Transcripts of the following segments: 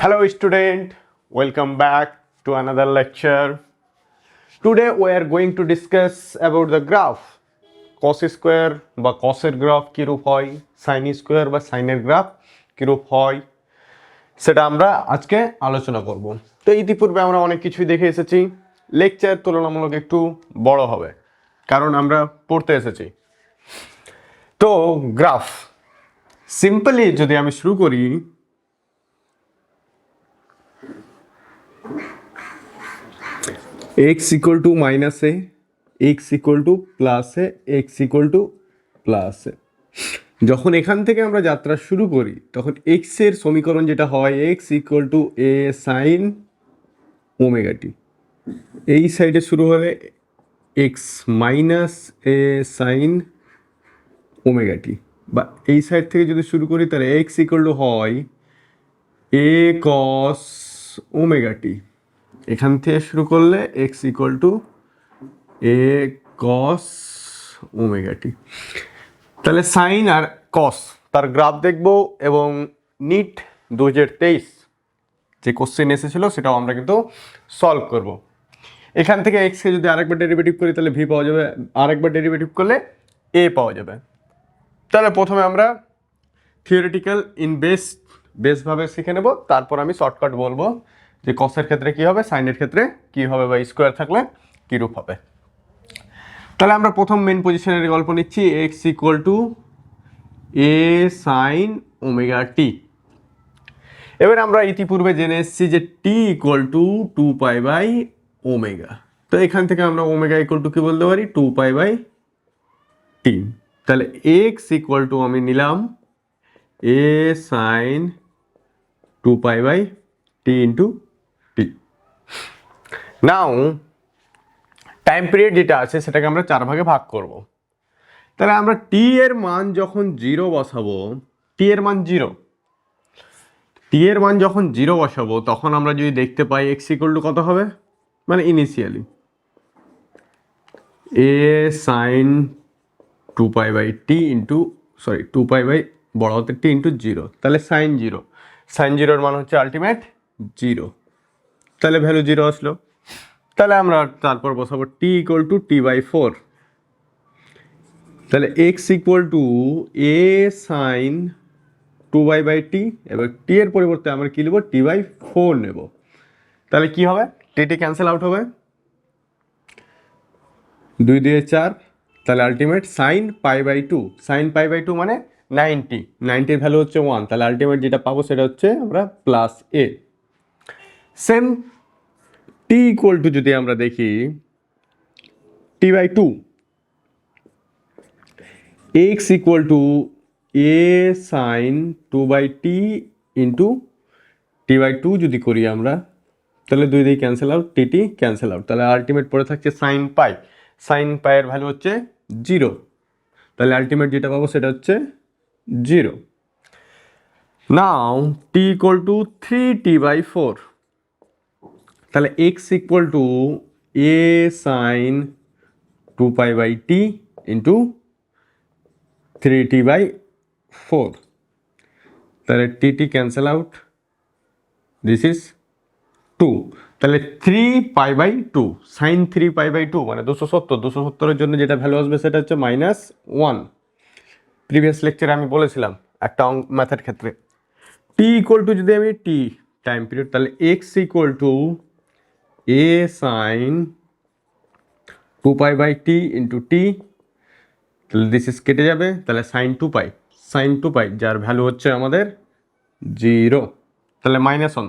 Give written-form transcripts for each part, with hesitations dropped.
Hello student, welcome back to another lecture. Today we are going to discuss about the graph. Cos square বা cosের graph কিরূপ হয়, sin square বা সাইনের graph কিরূপ হয় সেটা আমরা আজকে আলোচনা করব। তো ইতিপূর্বে আমরা অনেক কিছুই দেখে এসেছি। লেকচার তুলনামূলক একটু বড় হবে কারণ আমরা পড়তে এসেছি। তো গ্রাফ সিম্পলি যদি আমি শুরু করি, x equal to minus a, x equal to plus a, x equal to plus a। যখন এখান থেকে আমরা যাত্রা শুরু করি তখন x এর সমীকরণ যেটা হয় x equal to a sin omega t, এই সাইডে শুরু হলে x minus a sin omega t, বা এই সাইড থেকে যদি শুরু করি তাহলে x equal to হয় a cos ওমেগা টি। এখান থেকে শুরু করলে x equal to a cos omega t. তাহলে সাইন আর কস তার গ্রাফ দেখব এবং নিট 2023 যে কোশ্চেন এসেছিল সেটাও আমরা কিন্তু সলভ করব। এখান থেকে x কে যদি আরেকবার ডেরিভেটিভ করি তাহলে v পাওয়া যাবে, আরেকবার ডেরিভেটিভ করলে a পাওয়া যাবে। তাহলে প্রথমে আমরা থিওরিটিক্যাল ইন বেসভাবে শিখে নেব, তারপর আমি শর্টকাট বলবো যে কসের ক্ষেত্রে কী হবে, সাইনের ক্ষেত্রে কী হবে, বা স্কোয়ার থাকলে কীরূপ হবে। তাহলে আমরা প্রথম মেন পজিশনের গল্প নিচ্ছি, x equal to a sine omega t. এবার আমরা ইতিপূর্বে জেনে এসেছি যে t equal to 2π by omega. তো এখান থেকে আমরা ওমেগা ইকুয়াল টু কী বলতে পারি, 2π বাই টি। তাহলে এক্স ইকুয়াল টু আমি নিলাম a sine 2π by t into t. Now time period যেটা আছে সেটাকে আমরা 4 ভাগে ভাগ করব। তাহলে আমরা টি এর মান যখন 0 বসাবো, টি এর মান 0, টি এর মান যখন 0 বসাবো তখন আমরা যদি দেখতে পাই এক্স ইকুয়াল টু কত হবে, মানে initially a sine 2π by t into 2π by বড় হাতের টি ইন্টু 0। তাহলে সাইন 0, সাইন 0 মান হচ্ছে আলটিমেট 0। তাহলে ভ্যালু 0 আসলো। তাহলে আমরা তারপর বসাবো t equal to t by 4। তাহলে x equal to a sine 2π by t, এবার টি এর পরিবর্তে আমরা কী নেব, টি বাই 4 নেব। তাহলে কি হবে, টি ক্যান্সেল আউট হবে, 2 দিয়ে 4, তাহলে ultimate sine pi by 2, sine pi by 2 মানে 90, 90 ভ্যালু হচ্ছে 1, তাহলে আলটিমেট যেটা পাবো সেটা হচ্ছে আমরা plus a. Same t equal to যদি আমরা দেখি t by 2, x equal to a sine 2 by t into t by 2 যদি করি আমরা, তাহলে 2 দিয়ে cancel out, t cancel out, তাহলে আলটিমেট পড়ে থাকছে সাইন পাই, সাইন পাইয়ের ভ্যালু হচ্ছে 0, তাহলে আলটিমেট যেটা পাবো সেটা হচ্ছে 0। Now t equal to 3t by 4, তাহলে x equal to a sine 2π by t into 3t by 4, তাহলে t cancel out, this is 2, তাহলে 3π বাই 2, সাইন 3π বাই 2 মানে 270 জন্য যেটা ভ্যালু আসবে সেটা হচ্ছে -1। প্রিভিয়াস লেকচারে আমি বলেছিলাম একটা ম্যাথের ক্ষেত্রে টি ইকুয়াল টু যদি আমি টি টাইম পিরিয়ড, তাহলে x equal to a sine 2π by t into t, তাহলে দিস ইজ কেটে যাবে, তাহলে সাইন 2π যার ভ্যালু হচ্ছে আমাদের 0, তাহলে -1,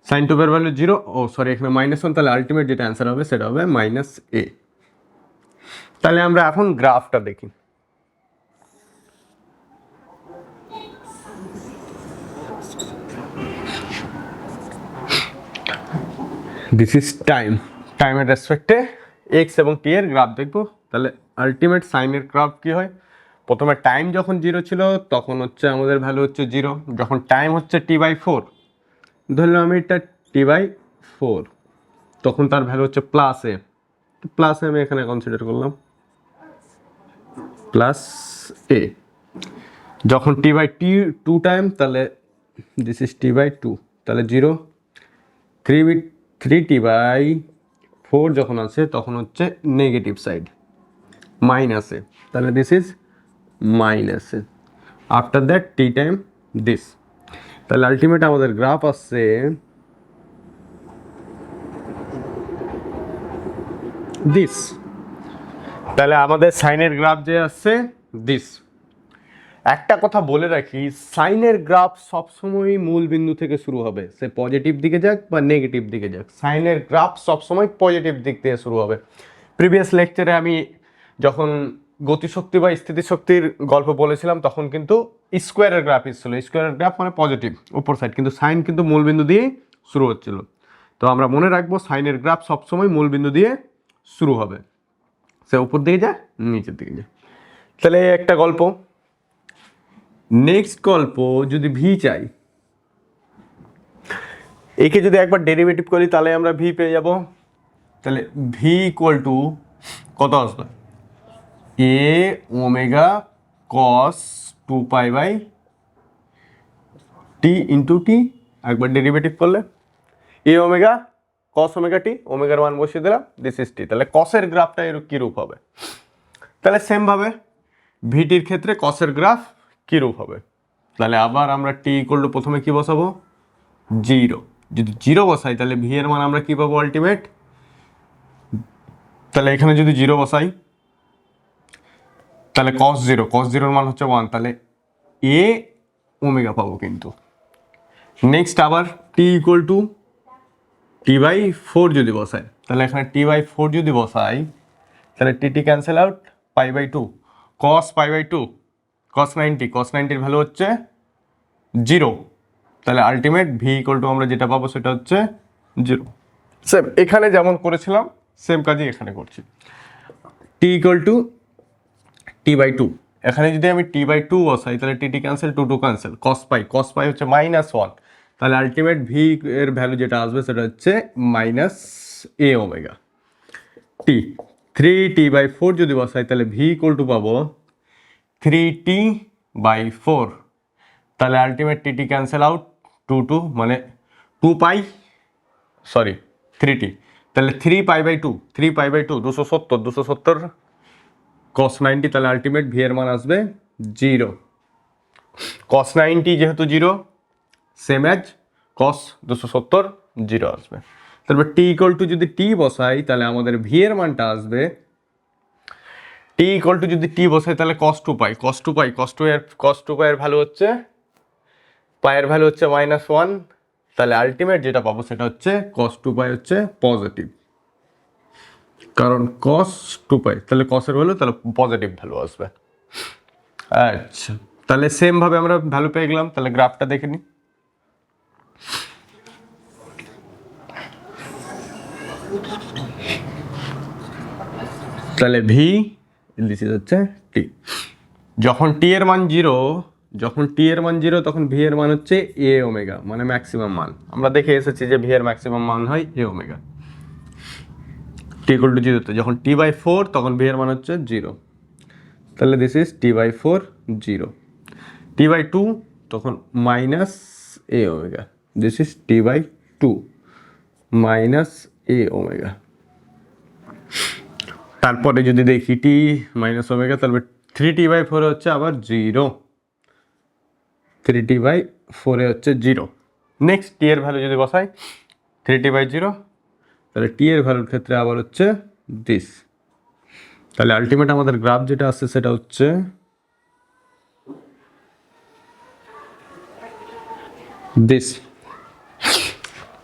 সাইন 2π এর ভ্যালু 0, এখানে -1, তাহলে আলটিমেট যেটা অ্যান্সার হবে সেটা হবে -a। তাহলে আমরা এখন গ্রাফটা দেখি। দিস ইজ টাইমের রেসপেক্টে এক্স এবং টি এর গ্রাফ দেখবো। তাহলে আলটিমেট সাইনের গ্রাফ কী হয়, প্রথমে টাইম যখন 0 ছিল তখন হচ্ছে আমাদের ভ্যালু হচ্ছে 0, যখন টাইম হচ্ছে টি বাই 4, ধরলাম আমি এটা টি বাই 4, তখন তার ভ্যালু হচ্ছে প্লাস এ, প্লাস এ আমি এখানে কনসিডার করলাম প্লাস এ। যখন টি বাই টি 2 টাইম, তাহলে দিস ইজ t/2, তাহলে 0। 3t/4 যখন আছে তখন হচ্ছে নেগেটিভ সাইড মাইনাসে, তাহলে দিস ইজ মাইনাসে। After that tea time this, তাহলে আলটিমেট আমাদের গ্রাফ আসছে দিস। তাহলে আমাদের সাইনের গ্রাফ যে আসছে দিস। একটা কথা বলে রাখি, সাইনের গ্রাফ সবসময় মূল বিন্দু থেকে শুরু হবে, সে পজিটিভ দিকে যাক বা নেগেটিভ দিকে যাক, সাইনের গ্রাফ সবসময় পজিটিভ দিক থেকে শুরু হবে। প্রিভিয়াস লেকচারে আমি যখন গতিশক্তি বা স্থিতিশক্তির গল্প বলেছিলাম তখন কিন্তু স্কোয়ারের গ্রাফ এসেছিল, স্কোয়ারের গ্রাফ মানে পজিটিভ উপর সাইড, কিন্তু সাইন কিন্তু মূল বিন্দু দিয়েই শুরু হচ্ছিল। তো আমরা মনে রাখবো সাইনের গ্রাফ সবসময় মূল বিন্দু দিয়ে শুরু হবে, সে উপর দিকে যায় নিচের দিকে যায়। তাহলে একটা গল্প। নেক্সট গল্প, যদি ভি চাই, একে যদি একবার ডেরিভেটিভ করি তাহলে আমরা ভি পেয়ে যাব। তাহলে ভি ইকুয়াল টু কত আসবে, এ ওমেগা কস 2π/t ইন্টু টি, একবার ডেরিভেটিভ করলে এ ওমেগা কস ওমেগা টি, ওমেগার মান বসিয়ে দিলাম, দিস ইজ টি। তাহলে কসের গ্রাফটা এর কীরূপ হবে, তাহলে সেমভাবে ভিটির ক্ষেত্রে কসের গ্রাফ কীরূপ হবে। তাহলে আবার আমরা টি ইকুয়াল টু প্রথমে কী বসাবো, 0। যদি 0 বসাই তাহলে ভি এর মান আমরা কী পাবো আলটিমেট, তাহলে এখানে যদি 0 বসাই তাহলে cos 0, cos 0 মান হচ্ছে 1, তাহলে এ ওমেগা পাবো কিন্তু। নেক্সট আবার টি ইকুয়াল টু t/4 যদি বসাই, তাহলে এখানে t/4 যদি বসাই তাহলে t cancel out, π/2, cos π/2, cos 90, cos 90 এর ভ্যালু হচ্ছে 0, তাহলে আলটিমেট ভি ইকুয়াল টু আমরা যেটা পাবো সেটা হচ্ছে 0। সেম এখানে যেমন করেছিলাম সেম কাজই এখানে করছি। টি ইকুয়াল টু t/2, এখানে যদি আমি t/2 বসাই তাহলে টি ক্যান্সেল, 2 ক্যান্সেল, cos π হচ্ছে -1, তাহলে আলটিমেট ভি এর ভ্যালু যেটা আসবে সেটা হচ্ছে -a ওমেগা টি। 3t/4 যদি বসাই তাহলে ভি ইকুয়াল টু পাবো 3t/4, তাহলে আলটিমেট টি ক্যান্সেল আউট, 2 মানে 3t, তাহলে 3π/2, 270 cos 90, তাহলে আলটিমেট ভি এর মান আসবে 0। cos 90 যেহেতু 0, সেম অ্যাজ cos 270 0 আসবে। তারপর টি ইকুয়াল টু যদি টি বসাই তাহলে আমাদের ভি এর মানটা আসবে, টি ইকুয়াল টু যদি টি বসাই তাহলে cos 2π, cos 2π এর ভ্যালু হচ্ছে, পায়ের ভ্যালু হচ্ছে -1, তাহলে আলটিমেট যেটা পাবো সেটা হচ্ছে cos 2π হচ্ছে পজিটিভ, কারণ cos 2π, তাহলে cos-এর ভ্যালু তাহলে পজিটিভ ভ্যালু আসবে। আচ্ছা, তাহলে সেম ভাবে আমরা ভ্যালু পেয়ে গেলাম। তাহলে গ্রাফটা দেখে নিই। তাহলে ভি দিস ইজ হচ্ছে টি। যখন টি এর মান 0, তখন ভি এর মান হচ্ছে এ ওমেগা, মানে ম্যাক্সিমাম মান। আমরা দেখে এসেছি যে ভি এর ম্যাক্সিমাম মান হয় এ ওমেগা। টি ইকুয়াল টু 0, যখন t/4 তখন ভি এর মান হচ্ছে 0, তাহলে দিস ইজ t/4 0। t/2 তখন -a omega, this is t/2 -a omega. তারপরে যদি দেখি টি মাইনাস ওমেগা, তাহলে 3t/4 হচ্ছে আবার 0, 3t/4 হচ্ছে 0। নেক্সট টি এর ভ্যালু যদি বসাই 3t/0, তাহলে টি এর ভ্যালুর ক্ষেত্রে আবার হচ্ছে দিস। তাহলে আলটিমেট আমাদের গ্রাফ যেটা আসছে সেটা হচ্ছে দিস।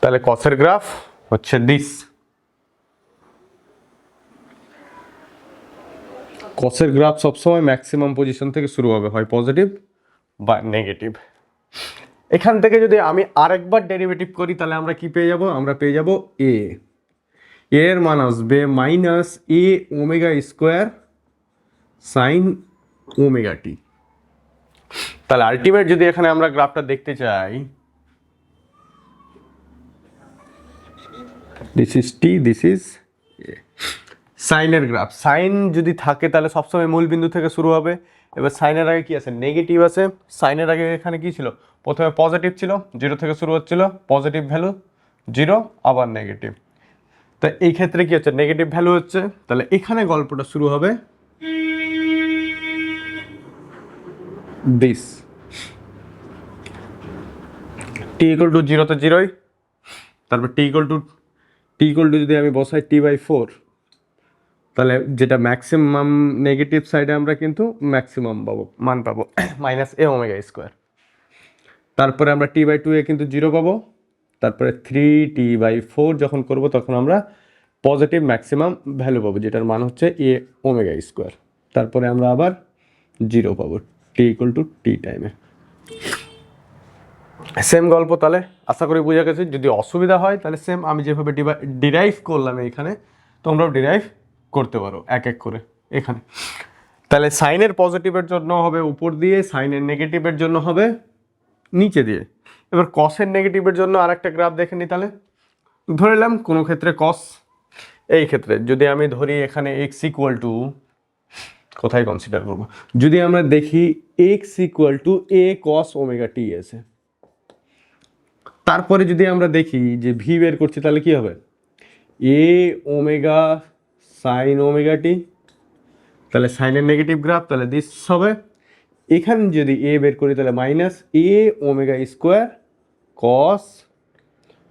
তাহলে কসের গ্রাফ হচ্ছে দিস। কসের গ্রাফ সবসময় ম্যাক্সিমাম পজিশন থেকে শুরু হবে, হয় পজিটিভ বা নেগেটিভ। এখান থেকে যদি আমি আরেকবার ডেরিভেটিভ করি তাহলে আমরা কি পেয়ে যাব, আমরা পেয়ে যাব এ এর মান আসবে -a omega square sine omega t. তাহলে আলটিমেট যদি এখানে আমরা গ্রাফটা দেখতে চাই, this is t, this is সাইনের গ্রাফ। সাইন যদি থাকে তাহলে সবসময় মূল বিন্দু থেকে শুরু হবে, এবার সাইনের আগে কি আছে, নেগেটিভ আছে। সাইনের আগে এখানে কি ছিল, প্রথমে পজিটিভ ছিল, 0 থেকে শুরু হচ্ছিল, পজিটিভ ভ্যালু 0 আবার নেগেটিভ। তা এই ক্ষেত্রে কি হচ্ছে, নেগেটিভ ভ্যালু হচ্ছে, তাহলে এখানে গল্পটা শুরু হবে দিস টি ইকুয়াল টু 0 তে 0ই, তারপর টি ইকুয়াল টু যদি আমি বসাই t/4, তাহলে যেটা ম্যাক্সিমাম নেগেটিভ সাইডে আমরা কিন্তু ম্যাক্সিমাম পাবো, মান পাবো -a⍵²। তারপরে আমরা t/2 এ কিন্তু 0 পাবো, তারপরে 3t/4 যখন করব তখন আমরা পজিটিভ ম্যাক্সিমাম ভ্যালু পাবো, যেটার মান হচ্ছে a⍵²। তারপরে আমরা আবার 0 পাবো t ইকুয়াল টু t টাইমে। সেম গল্প, তাহলে আশা করি বোঝা গেছে। যদি অসুবিধা হয় তাহলে সেম আমি যেভাবে ডিরাইভ করলাম এইখানে, তোমরাও ডিরাইভ করতে পারো এক এক করে এখানে। তাহলে সাইনের পজিটিভের জন্য হবে উপর দিয়ে, সাইনের নেগেটিভের জন্য হবে নিচে দিয়ে। এবার কসের নেগেটিভের জন্য আরেকটা গ্রাফ দেখে নিই। তাহলে ধরে নিলাম কোনো ক্ষেত্রে কস, এই ক্ষেত্রে যদি আমি ধরি এখানে এক্স ইকুয়াল টু, কোথায় কনসিডার করবো, যদি আমরা দেখি x equal to a cos omega t আছে, তারপরে যদি আমরা দেখি যে ভি বের করছি, তাহলে কি হবে, এ ওমেগা সাইন ওমেগা টি, তাহলে সাইনের নেগেটিভ গ্রাফ, তাহলে দিস হবে। এখানে যদি এ বের করি তাহলে -a⍵² কস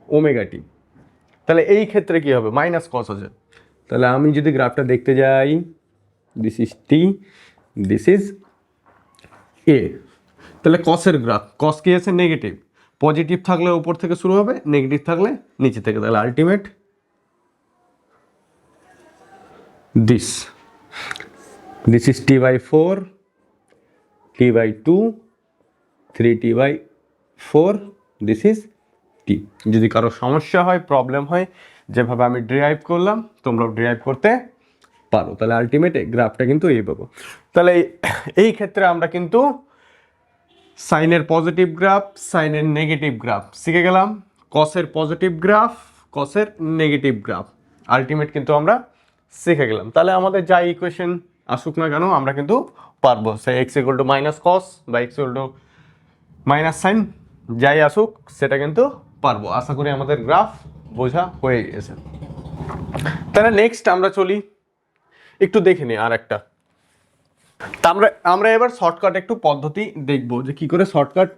ওমেগা টি, তাহলে এই ক্ষেত্রে কি হবে, মাইনাস কস আছে। তাহলে আমি যদি গ্রাফটা দেখতে যাই, this is t, this is a, তাহলে কসের গ্রাফ, কস কি আছে, নেগেটিভ, পজিটিভ থাকলে উপর থেকে শুরু হবে, নেগেটিভ থাকলে নিচে থেকে, তাহলে ultimate this is t/4, t/2, 3t/4, this is t. যদি কারো সমস্যা হয়, প্রবলেম হয়, যেভাবে আমি ড্রাইভ করলাম তোমরাও ড্রাইভ করতে পারো। তাহলে আলটিমেট গ্রাফটা কিন্তু এই পাবো। তাহলে এই ক্ষেত্রে আমরা কিন্তু সাইনের পজিটিভ গ্রাফ, সাইনের নেগেটিভ গ্রাফ শিখে গেলাম, কসের পজিটিভ গ্রাফ, কসের নেগেটিভ গ্রাফ আলটিমেট কিন্তু আমরা শিখে গেলাম। তাহলে আমাদের যা ইকুয়েশন আসুক না কেন আমরা কিন্তু পারবো, say x equal to minus cos বা x equal to minus sine, যাই আসুক সেটা কিন্তু পারবো। আশা করি আমাদের গ্রাফ বোঝা হয়ে গেছে। তাহলে নেক্সট আমরা চলি, একটু দেখে নিই আর একটা। তা আমরা এবার শর্টকাট একটু পদ্ধতি দেখবো যে কি করে শর্টকাট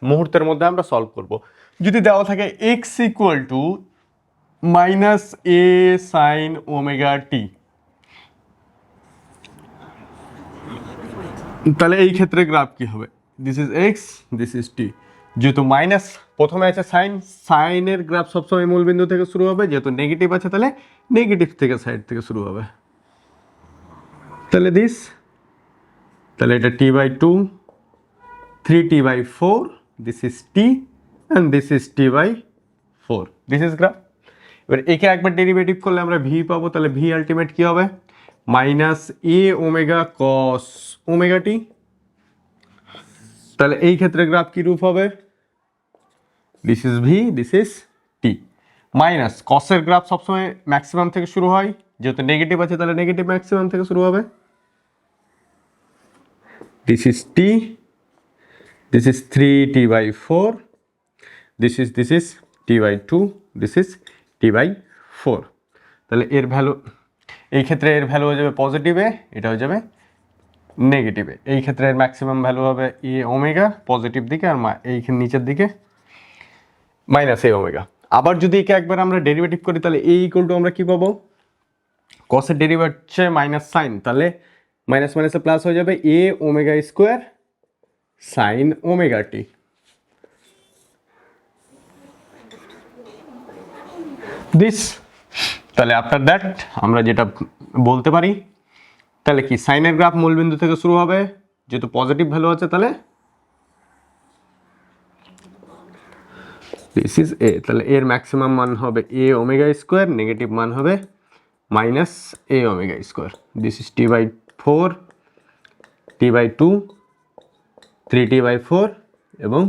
মুহূর্তের মধ্যে আমরা সলভ করব। যদি দেওয়া থাকে x equal to -a sine omega t, তাহলে এই ক্ষেত্রে গ্রাফ কি হবে, this is x, this is t. যেহেতু মাইনাস প্রথমে আছে সাইন, সাইনের গ্রাফ সবসময় মূলবিন্দু থেকে শুরু হবে, যেহেতু নেগেটিভ আছে তাহলে নেগেটিভ থেকে সাইড থেকে শুরু হবে, তাহলে দিস, তাহলে এটা t/2, 3t/4, this is T and this is t/4, this is graph. এবার একে একবার ডেরিভেটিভ করলে আমরা ভি পাবো, তাহলে ভি আলটিমেট কি হবে, -a⍵ cos ওমেগা টি। তাহলে এই ক্ষেত্রে গ্রাফ কি রূপ হবে, this is v, this is t. Minus কসের গ্রাফ সবসময় ম্যাক্সিমাম থেকে শুরু হয়, যেহেতু নেগেটিভ আছে তাহলে নেগেটিভ ম্যাক্সিমাম থেকে শুরু হবে, this is t, this is 3t/4, this is t/2, this is t/4। তাহলে এর ভ্যালু, এই ক্ষেত্রে এর ভ্যালু হয়ে যাবে পজিটিভে, এটা হয়ে যাবে নেগেটিভে। এই ক্ষেত্রে এর ম্যাক্সিমাম ভ্যালু হবে a⍵, পজিটিভ দিকে, আর এই নিচের দিকে -a⍵। আবার যদি একে একবার আমরা ডেরিভেটিভ করি তাহলে a ইকুয়াল টু আমরা কি পাবো, কসের ডেরিভেটিভ হচ্ছে মাইনাস সাইন, তাহলে মাইনাস মাইনাসে প্লাস হয়ে যাবে a⍵² sign omega T. This, তাহলে আফটার দ্যাট আমরা যেটা বলতে পারি, তাহলে কি সাইনের গ্রাফ মূলবিন্দু থেকে শুরু হবে, যেহেতু পজিটিভ ভ্যালু আছে তাহলে দিস ইজ এ, তাহলে এর ম্যাক্সিমাম মান হবে a⍵², নেগেটিভ মান হবে -a⍵², this is t/4, t/2, 3t/4 এবং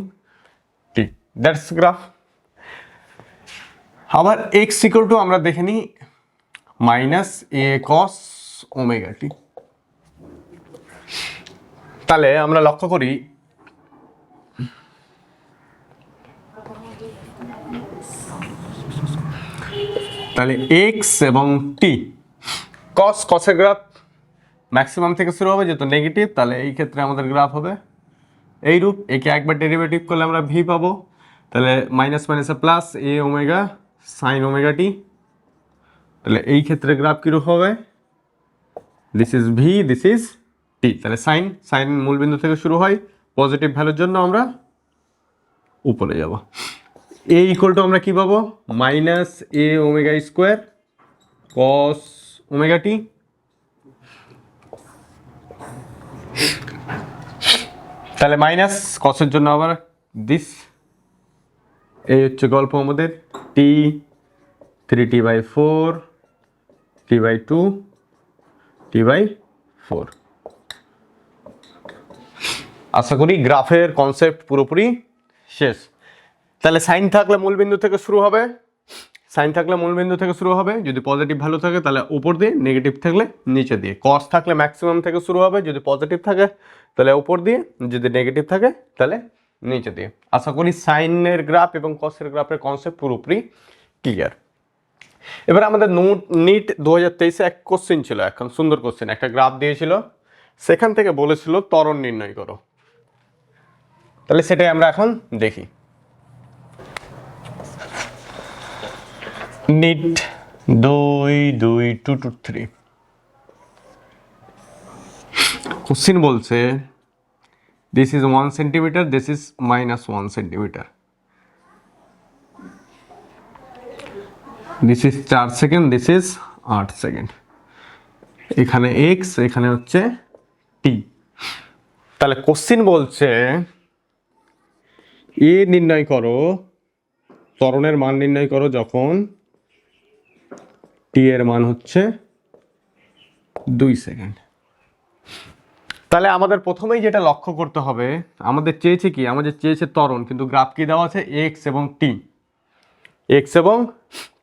t, দ্যাটস গ্রাফ। আবার এক্স ইকুয়াল টু আমরা দেখে নিই -a cos ওমেগা টি, তাহলে আমরা লক্ষ্য করি তাহলে এক্স এবং টি কসের গ্রাফ ম্যাক্সিমাম থেকে শুরু হবে, যেহেতু নেগেটিভ তাহলে এই ক্ষেত্রে আমাদের গ্রাফ হবে এইরূপ। একে একবার ডেরিভেটিভ করলে আমরা ভি পাবো, তাহলে মাইনাস মাইনাসে plus a omega sine omega t. তাহলে এই ক্ষেত্রে গ্রাফ কীরূপ হবে, this is v, this is t. তাহলে সাইন মূলবিন্দু থেকে শুরু হয়, পজিটিভ ভ্যালুর জন্য আমরা উপরে যাব। এ ইকুয়াল টু আমরা কী পাবো, মাইনাস এ ওমেগা স্কোয়ার কস ওমেগা টি। তাহলে মাইনাস কসের জন্য আবার দিস, এই হচ্ছে গল্প আমাদের, টি 3t/4 t/2 t/4। আশা করি গ্রাফের কনসেপ্ট পুরোপুরি শেষ। তাহলে সাইন থাকলে মূলবিন্দু থেকে শুরু হবে, যদি পজিটিভ ভ্যালু থাকে তাহলে উপর দিয়ে, নেগেটিভ থাকলে নিচে দিয়ে। কস থাকলে ম্যাক্সিমাম থেকে শুরু হবে, যদি পজিটিভ থাকে তাহলে উপর দিয়ে, যদি নেগেটিভ থাকে তাহলে নিচে দিয়ে। আশা করি সাইনের গ্রাফ এবং কসের গ্রাফের কনসেপ্ট পুরোপুরি ক্লিয়ার। এবার আমাদের নিট 2023-এ এক কোশ্চেন ছিল, এখন সুন্দর কোশ্চেন, একটা গ্রাফ দিয়েছিল, সেখান থেকে বলেছিল ত্বরণ নির্ণয় করো। তাহলে সেটাই আমরা এখন দেখি। নিট 22223 কোশ্চেন বলছে this is 1 centimetre, this is -1 centimetre, this is 4 second, this is 8 second, এখানে এক্স, এখানে হচ্ছে টি। তাহলে কোশ্চেন বলছে এ নির্ণয় করো, ত্বরণের মান নির্ণয় করো যখন টি এর মান হচ্ছে 2 সেকেন্ড। তাহলে আমাদের প্রথমেই যেটা লক্ষ্য করতে হবে, আমাদের চেয়েছে কি, আমাদের চেয়েছে ত্বরণ, কিন্তু গ্রাফ কি দেওয়া আছে, এক্স এবং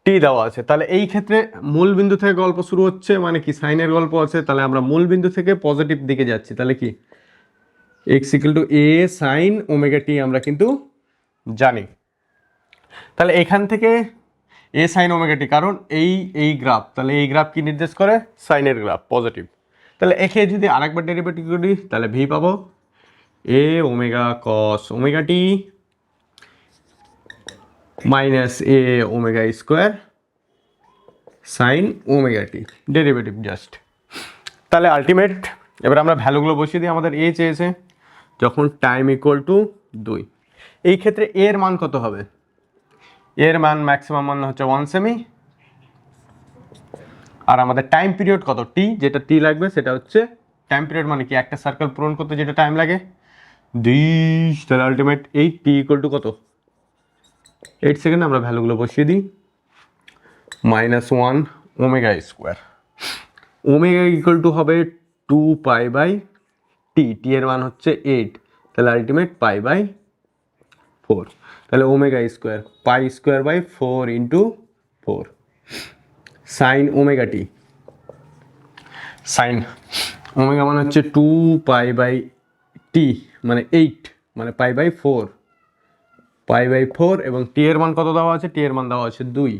টি দেওয়া আছে। তাহলে এই ক্ষেত্রে মূল বিন্দু থেকে গল্প শুরু হচ্ছে, মানে কি সাইনের গল্প আছে, তাহলে আমরা মূল বিন্দু থেকে পজিটিভ দিকে যাচ্ছি। তাহলে কি x equal to a sine omega t আমরা কিন্তু জানি। তাহলে এখান থেকে এ সাইন ওমেগা টি, কারণ এই গ্রাফ, তাহলে এই গ্রাফ কি নির্দেশ করে, সাইনের গ্রাফ, পজিটিভ। তাহলে একে যদি আরেকবার ডেরিভেটিভ করি তাহলে ভি পাবো এ ওমেগা কস ওমেগা টি মাইনাস এ ওমেগা স্কোয়ার সাইন ওমেগা টি, ডেরিভেটিভ জাস্ট। তাহলে আলটিমেট, এবার আমরা ভ্যালুগুলো বসিয়ে দিই। আমাদের এ চেয়েছে যখন টাইম ইকুয়াল টু 2, এই ক্ষেত্রে এর মান কত হবে, এর মান ম্যাক্সিমাম মান হচ্ছে 1 সেমি, আর আমাদের টাইম পিরিয়ড কত, টি, যেটা টি লাগবে সেটা হচ্ছে টাইম পিরিয়ড, মানে কি একটা সার্কেল পূরণ করতে যেটা টাইম লাগে 2। তাহলে আলটিমেট এই টি ইকুয়াল টু কত, 8 সেকেন্ড। আমরা ভ্যালুগুলো বসিয়ে দিই, -1 omega square, omega equal to হবে 2 পাই বাই টি, টি এর মান হচ্ছে 8, তাহলে আলটিমেট π/4। তাহলে omega square pi square by 4 into 4 sine omega t, sine omega মানে হচ্ছে 2 পাই বাই টি মানে 8, মানে π/4, π/4, এবং টি এর মান কত দেওয়া আছে, টি এর মান দেওয়া আছে 2,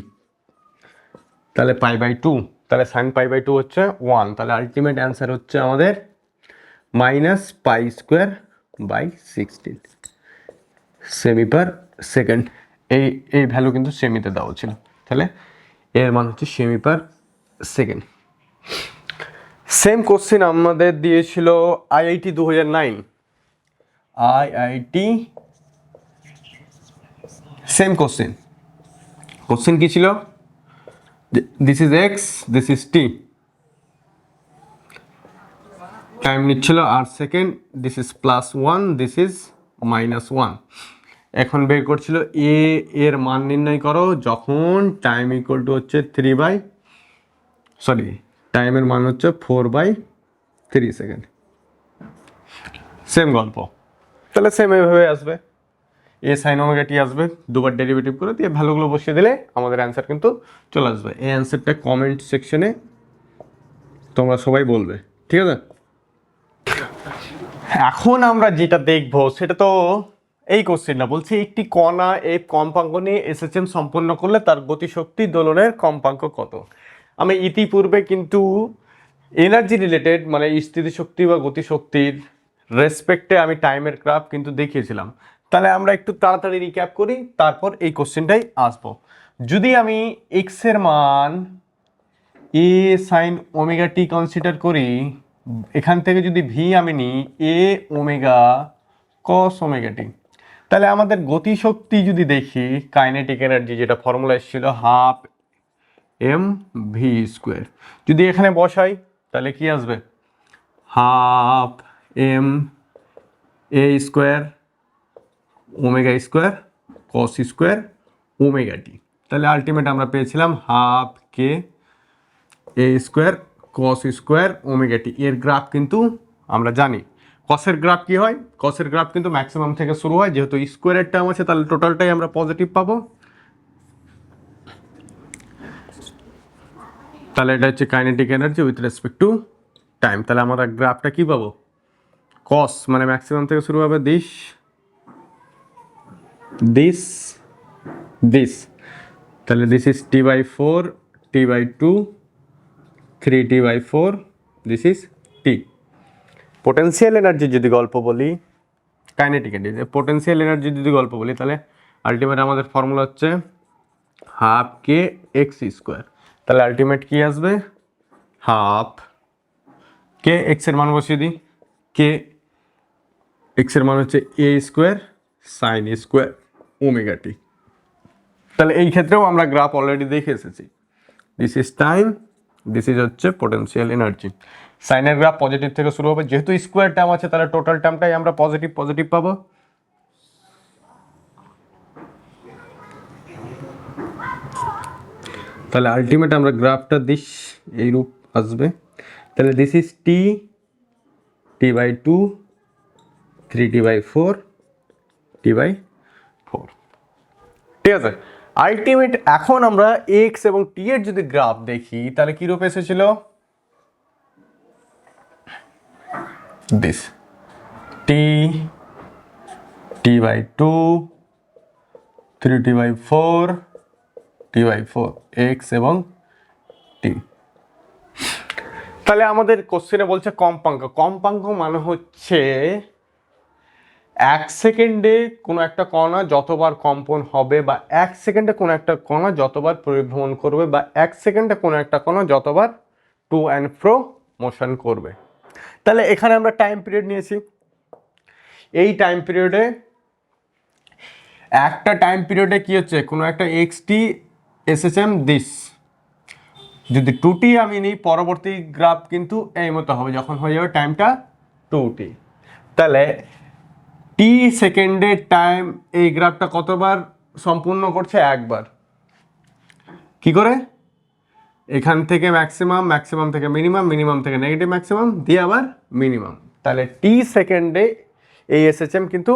তাহলে π/2, তাহলে সাইন π/2 হচ্ছে 1। তাহলে আলটিমেট অ্যান্সার হচ্ছে আমাদের -π²/16 সেমি পার সেকেন্ড। এই ভ্যালু কিন্তু সেমিতে দেওয়া ছিল, তাহলে এর মান হচ্ছে semi per second. Same question আমাদের দিয়েছিল IIT 2009, IIT সেম কোশ্চেন কি ছিল, this is x, this is T, time নিচ্ছিল 8 second, this is +1, this is -1। এখন বের করছিল এর মান নির্ণয় করো যখন টাইম ইকুয়াল টু হচ্ছে টাইমের মান হচ্ছে 4/3 সেকেন্ড। সেম গল্প, তাহলে সেম এইভাবে আসবে, এ সাইন ওমেগা টি আসবে, দুবার ডেরিভেটিভ করে দিয়ে ভ্যালুগুলো বসিয়ে দিলে আমাদের অ্যান্সার কিন্তু চলে আসবে। এই অ্যান্সারটা কমেন্ট সেকশনে তোমরা সবাই বলবে, ঠিক আছে। এখন আমরা যেটা দেখব সেটা তো এই কোশ্চেনটা বলছি, একটি কণা এফ কম্পাঙ্ক নিয়ে এসএসএম সম্পন্ন করলে তার গতিশক্তি দোলনের কম্পাঙ্ক কত। আমি ইতিপূর্বে কিন্তু এনার্জি রিলেটেড মানে স্থিতিশক্তি বা গতিশক্তির রেসপেক্টে আমি টাইমের গ্রাফ কিন্তু দেখিয়েছিলাম। তাহলে আমরা একটু তাড়াতাড়ি রিক্যাপ করি, তারপর এই কোশ্চেনটাই আসবো। যদি আমি এক্স এর মান এ সাইন ওমেগা টি কনসিডার করি, এখান থেকে যদি ভি আমি নিই এ ওমেগা কস ওমেগা টি, তাহলে আমাদের গতিশক্তি যদি দেখি কাইনেটিক এনার্জি যেটা ফর্মুলা এসেছিল হাফ এম ভি স্কোয়ার, যদি এখানে বসাই তাহলে কি আসবে half m a square omega square cos square omega t. তাহলে আলটিমেট আমরা পেয়েছিলাম half k a square cos square omega t. এর গ্রাফ কিন্তু আমরা জানি কসের গ্রাফ কি হয়, কসের গ্রাফ কিন্তু ম্যাক্সিমাম থেকে শুরু হয়, যেহেতু স্কোয়ারের টার্ম আছে তাহলে টোটালটাই আমরা পজিটিভ পাবো। তাহলে এটা হচ্ছে kinetic energy with respect to time. তাহলে আমরা গ্রাফটা কি পাবো, কস মানে ম্যাক্সিমাম থেকে শুরু হবে দিস দিস দিস, তাহলে this is t by four t by two 3t/4, this is t. Potential energy যদি গল্প বলি, কাইনেটিক এনার্জি পোটেন্সিয়াল এনার্জি যদি গল্প বলি, তাহলে আলটিমেট আমাদের ফর্মুলা হচ্ছে হাফ কে এক্স স্কোয়ার। তাহলে আলটিমেট কি আসবে হাফ কে এক্স এর মান বসিয়ে দিই, কে এক্স এর মান হচ্ছে এ square sine square omega t. তাহলে এই ক্ষেত্রেও আমরা গ্রাফ অলরেডি দেখে এসেছি, this is time, this is হচ্ছে পোটেনশিয়াল এনার্জি। সাইনের গ্রাফ পজিটিভ থেকে শুরু হবে, যেহেতু স্কোয়ার টার্ম আছে তাহলে টোটাল টার্মটাই আমরা পজিটিভ পজিটিভ পাবো। তাহলে আলটিমেট আমরা গ্রাফটা দিস এই রূপ আসবে। তাহলে this is t t by two 3t/4 t/4, ঠিক আছে। আলটিমেট এখন আমরা এক্স এবং টি এর যদি গ্রাফ দেখি তাহলে কি রূপ এসেছিল, this T t/2 3t/4 t/4 x এবং টি। তাহলে আমাদের কোশ্চেনে বলছে কম্পাঙ্ক, কম্পাঙ্ক মানে হচ্ছে এক সেকেন্ডে কোনো একটা কণা যতবার কম্পন হবে বা এক সেকেন্ডে কোনো একটা কণা যতবার পরিভ্রমণ করবে বা এক সেকেন্ডে কোনো একটা কণা যতবার টু অ্যান্ড ফ্রো মোশন করবে। তাহলে এখানে আমরা টাইম পিরিয়ড নিয়েছি, এই টাইম পিরিয়ডে একটা টাইম পিরিয়ডে কি হচ্ছে কোনো একটা এক্স টি এসএসএম দিস, যদি 2t আমি নিই পরবর্তী গ্রাফ কিন্তু এই মতো হবে যখন হয়ে যাবে টাইমটা 2t। তাহলে টি সেকেন্ডের টাইম এই গ্রাফটা কতবার সম্পূর্ণ করছে, একবার। কি করে, এখান থেকে ম্যাক্সিমাম, ম্যাক্সিমাম থেকে মিনিমাম, মিনিমাম থেকে নেগেটিভ ম্যাক্সিমাম দিয়ে আবার মিনিমাম। তাহলে টি সেকেন্ডে এই এসএসএম কিন্তু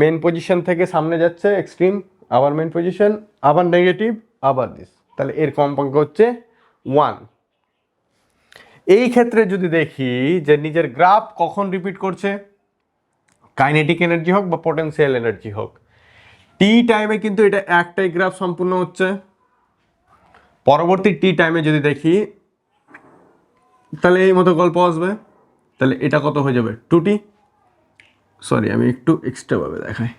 মেন পজিশন থেকে সামনে যাচ্ছে এক্সট্রিম, আবার মেন পজিশন, আবার নেগেটিভ, আবার দিস। তাহলে এর কম্পাঙ্ক হচ্ছে 1। এই ক্ষেত্রে যদি দেখি যে নিজের গ্রাফ কখন রিপিট করছে, কাইনেটিক এনার্জি হোক বা পোটেনশিয়াল এনার্জি হোক, টি টাইমে কিন্তু এটা একটাই গ্রাফ সম্পূর্ণ হচ্ছে। পরবর্তী টি টাইমে যদি দেখি তাহলে এই মতো গল্প আসবে, তাহলে এটা কত হয়ে যাবে 2t। সরি আমি একটু এক্সট্রা ভাবে দেখাই,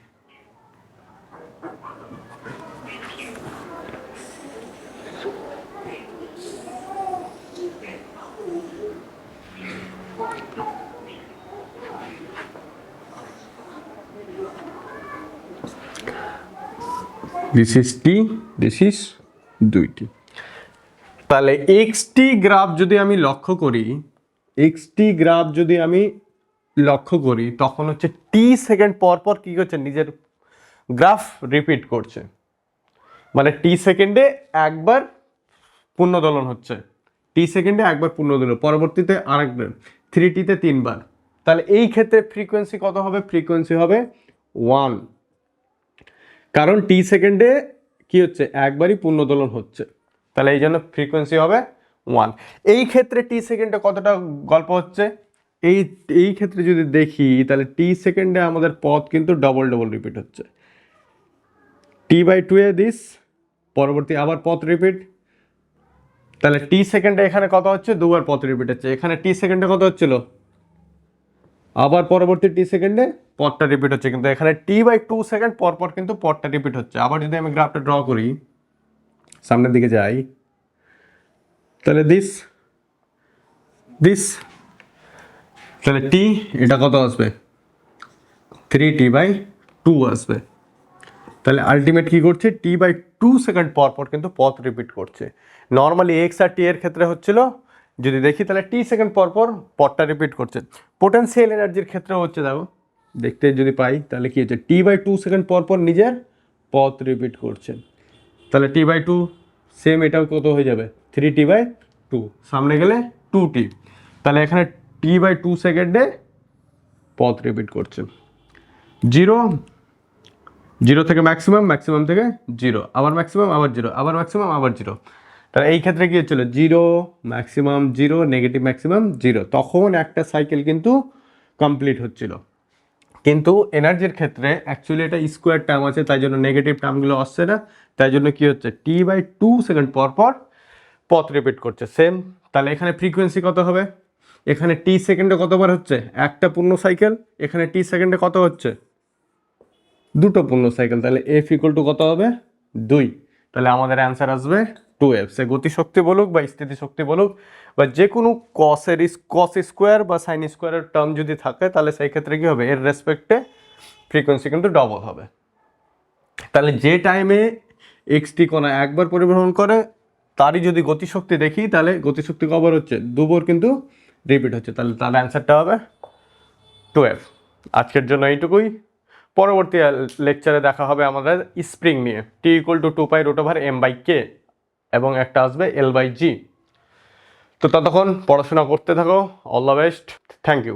this is t, this is 2t। তাহলে এক্সটি গ্রাফ যদি আমি লক্ষ্য করি, এক্সটি গ্রাফ যদি আমি লক্ষ্য করি তখন হচ্ছে টি সেকেন্ড পর পর কী করছে নিজের গ্রাফ রিপিট করছে, মানে টি সেকেন্ডে একবার পূর্ণদোলন হচ্ছে, টি সেকেন্ডে একবার পূর্ণদোলন, পরবর্তীতে আরেকবার, 3tতে 3বার। তাহলে এই ক্ষেত্রে ফ্রিকোয়েন্সি কত হবে, ফ্রিকোয়েন্সি হবে 1, কারণ টি সেকেন্ডে কি হচ্ছে একবারই পূর্ণদোলন হচ্ছে, তাহলে এই জন্য ফ্রিকোয়েন্সি হবে 1। এই ক্ষেত্রে টি সেকেন্ডে কতটা গল্প হচ্ছে, এই এই ক্ষেত্রে যদি দেখি তাহলে টি সেকেন্ডে আমাদের পথ কিন্তু ডবল ডবল রিপিট হচ্ছে। t/2 এ দিস, পরবর্তী আবার পথ রিপিট, তাহলে টি সেকেন্ডে এখানে কত হচ্ছে, দুবার পথ রিপিট হচ্ছে। এখানে টি সেকেন্ডে কত হচ্ছিল, আবার পরবর্তী টি সেকেন্ডে পথটা রিপিট হচ্ছে, কিন্তু এখানে t/2 সেকেন্ড পর পর কিন্তু পথটা রিপিট হচ্ছে। আবার যদি আমি গ্রাফটা ড্র করি, সামনের দিকে যাই, তাহলে দিস দিস, তাহলে টি এটা কত আসবে, 3t/2 আসবে। তাহলে আলটিমেট কি করছে, t/2 সেকেন্ড পর পর কিন্তু পথ রিপিট করছে। নর্মালি এক্স আর টি এর ক্ষেত্রে হচ্ছিল, যদি দেখি তাহলে টি সেকেন্ড পর পর পথটা রিপিট করছে। পোটেনশিয়াল এনার্জির ক্ষেত্রে হচ্ছে, দেখো দেখতে যদি পাই তাহলে কি হচ্ছে, t/2 সেকেন্ড পর পর নিজের পথ রিপিট করছে। তাহলে t/2 সেম এটাও কত হয়ে যাবে, 3t/2, সামনে গেলে 2t, তাহলে এখানে t/2 সেকেন্ডে পথ রিপিট করছে। জিরো, জিরো থেকে ম্যাক্সিমাম, ম্যাক্সিমাম থেকে জিরো, আবার ম্যাক্সিমাম, আবার জিরো, আবার ম্যাক্সিমাম, আবার জিরো। তাহলে এই ক্ষেত্রে কি হচ্ছিল, zero maximum zero, negative maximum zero, তখন একটা সাইকেল কিন্তু কমপ্লিট হচ্ছিল। কিন্তু এনার্জির ক্ষেত্রে অ্যাকচুয়ালি এটা স্কোয়ার টার্ম আছে, তাই জন্য নেগেটিভ টার্মগুলো আসছে না, তাই জন্য কি হচ্ছে, t/2 সেকেন্ড পর পর পথ রিপিট করছে সেম। তাহলে এখানে ফ্রিকোয়েন্সি কত হবে, এখানে টি সেকেন্ডে কতবার হচ্ছে, একটা পূর্ণ সাইকেল, এখানে টি সেকেন্ডে কত হচ্ছে, দুটো পূর্ণ সাইকেল, তাহলে এফ ইকুয়াল টু কত হবে, 2। তাহলে আমাদের অ্যান্সার আসবে 2f। সে গতিশক্তি বলুক বা স্থিতিশক্তি বলুক বা যে কোনো কস স্কোয়ার বা সাইন স্কোয়ারের টার্ম যদি থাকে, তাহলে সেই ক্ষেত্রে কী হবে, এর রেসপেক্টে ফ্রিকোয়েন্সি কিন্তু ডবল হবে। তাহলে যে টাইমে এক্সটি কণা একবার পরিবহন করে তারই যদি গতিশক্তি দেখি, তাহলে গতিশক্তি কবার হচ্ছে, দুবার কিন্তু রিপিট হচ্ছে, তাহলে তার অ্যান্সারটা হবে 2f। আজকের জন্য এইটুকুই। পরবর্তী লেকচারে দেখা হবে আমাদের স্প্রিং নিয়ে, t=2π√m/k এবং একটা আসবে L/g। তো ততক্ষণ পড়াশোনা করতে থাকো, all the best, thank you.